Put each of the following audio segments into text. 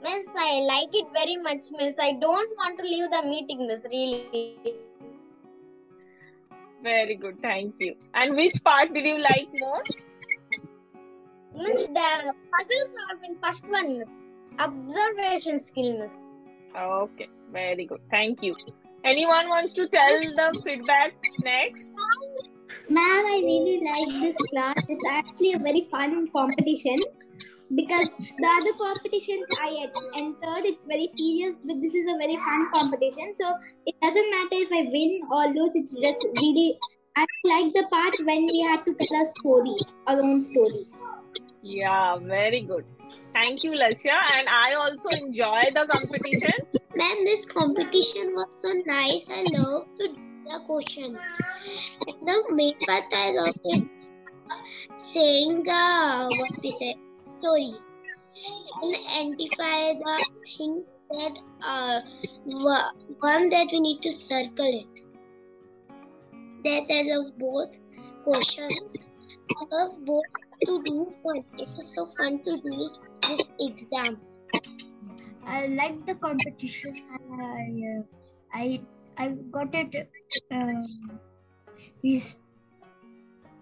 Miss, I like it very much, Miss. I don't want to leave the meeting, Miss, really. Very good, thank you. And which part did you like more? Miss, the puzzle solving first one, Miss. Observation skill, Miss. Okay, very good, thank you. Anyone wants to tell the feedback next? Ma'am, I really like this class. It's actually a very fun competition because the other competitions I entered, it's very serious, but this is a very fun competition. So it doesn't matter if I win or lose. It's just really, I like the part when we had to tell our stories, our own stories. Yeah, very good. Thank you, Lasya. And I also enjoy the competition. Ma'am, this competition was so nice. I love to do the questions. And the main part I love is saying the story and identify the things that one that we need to circle it. That I love both questions. I love both to do fun. It was so fun to do this exam. I like the competition. I got it. It's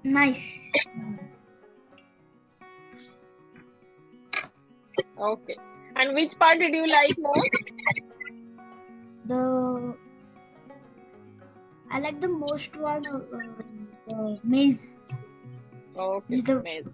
nice. Okay. And which part did you like more? I like the most one, the maze. Okay, maze.